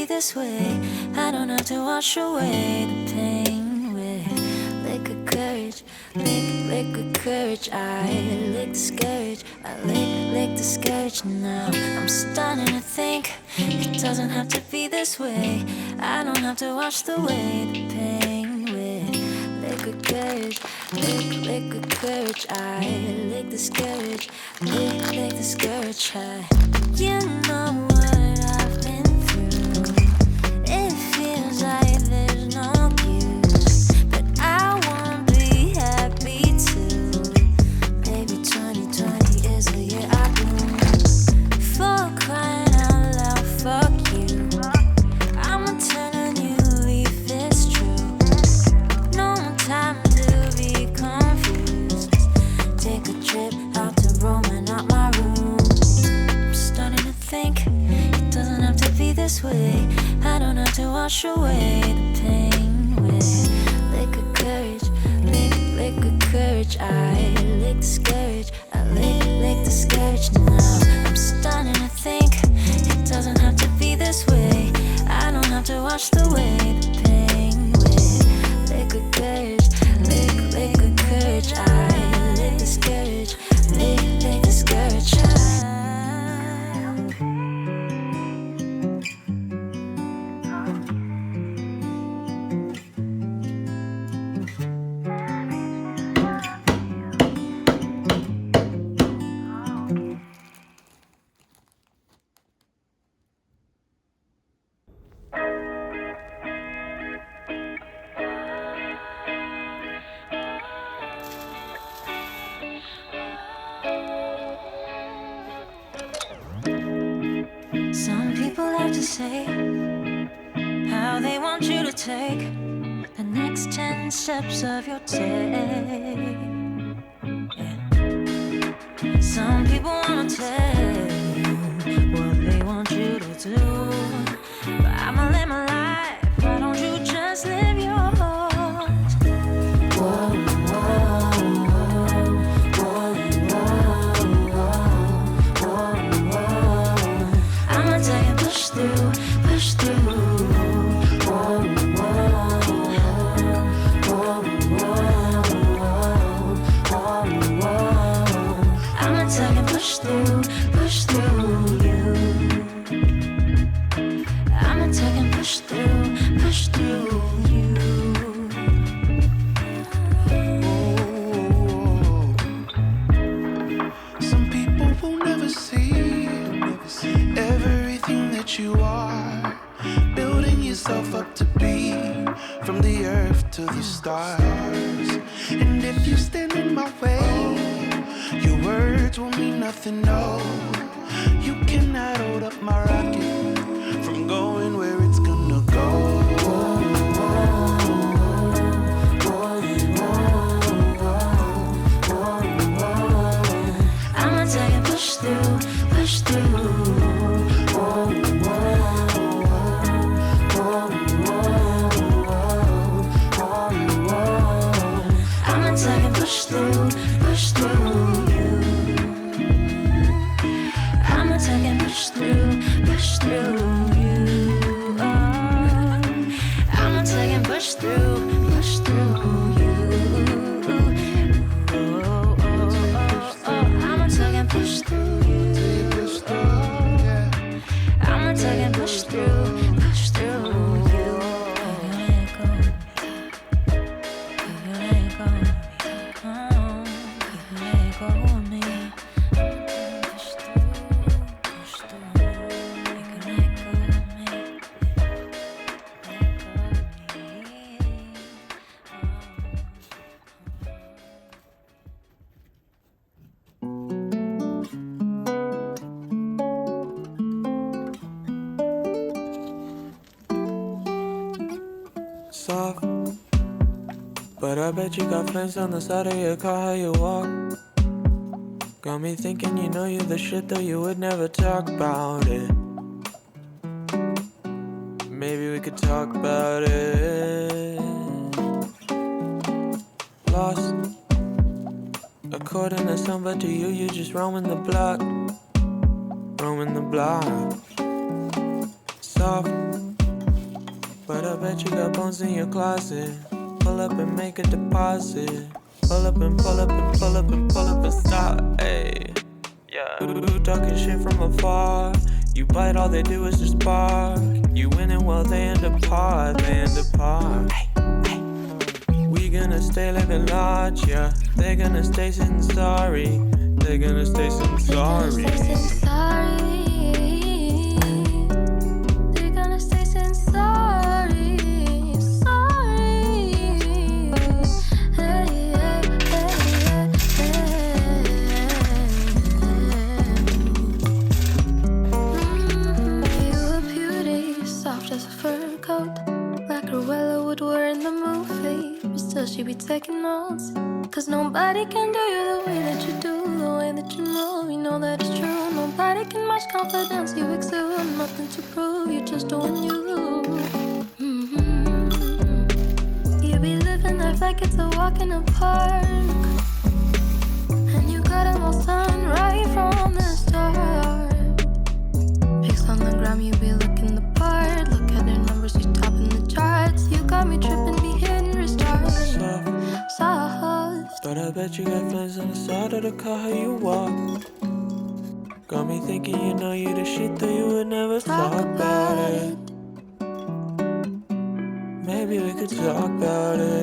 This way, I don't have to wash away the pain with liquid courage, liquid courage. I lick the scourge, I lick the scourge. Now I'm starting to think it doesn't have to be this way. I don't have to wash away the pain with liquid courage, liquid courage. I lick the scourge, lick the scourge. You know what I've been through. It feels like there's no use, but I won't be happy too. Baby, 2020 is the year I bloom. For crying out loud, fuck you. I'ma turn a new leaf, it's true. No time to be confused. Take a trip out to Rome and out my room. I'm starting to think it doesn't have to be this way. I don't have to wash away the pain with liquid courage, liquid courage. I lick the scourge, I lick the scourge. Now I'm starting to think it doesn't have to be this way. I don't have to wash away the pain with liquid courage, liquid courage. I lick the scourge, lick the scourge. Some people have to say how they want you to take the next 10 steps of your day. Yeah. Some people wanna tell you what they want you to do, but I'ma live my life. Why don't you just live yours? Whoa, whoa, whoa, whoa, whoa, whoa. I'ma take and push through, push through. Whoa, whoa, whoa, whoa, whoa, whoa. I'ma take and push through, push through you. I'ma take and push through you. Some people will never see everything that you are, building yourself up to be, from the earth to the stars. And if you stand in my way, your words will mean nothing, no. You cannot hold up my rocket from going where it's gonna go. I'ma take and push through, push through. Whoa, whoa, whoa, whoa, whoa. I'ma take and push through you. I'ma take and push through you. Oh, I'ma take and push through you. Oh, oh, oh, I'ma take and push through you. I'ma take and push through you. Soft, but I bet you got friends on the side of your car. How you walk? Got me thinking you know you're the shit though you would never talk about it. Maybe we could talk about it. Lost according to some, but to you, you just roaming the block. Roaming the block. Soft, but I bet you got bones in your closet. Pull up and make a deposit. Pull up and pull up and pull up and pull up and stop, ayy. Yeah, you talking shit from afar. You bite, all they do is just bark. You winning while they end apart, they end apart. We gonna stay living large, yeah. They're gonna stay saying sorry. They're gonna stay saying sorry. They're gonna stay saying sorry. Sorry. Hey, hey, hey, hey. You a beauty, soft as a fur coat, like Cruella would wear in the movie. But still she be taking notes, 'cause nobody can do you the way that you do, the way that you move. You know that it's true. Nobody can match confidence you exude. Nothing to prove, you're just doing you. You be living life like it's a walk in a park, and you got them all done right from the start. Pics on the gram, you be looking the part. Look at their numbers, you top in the charts. You got me tripping, be hitting restart. Soft, but I bet you got flames on the side of the car, how you walk. Got me thinking you know you the shit that you would never talk about it. Maybe we could talk about it.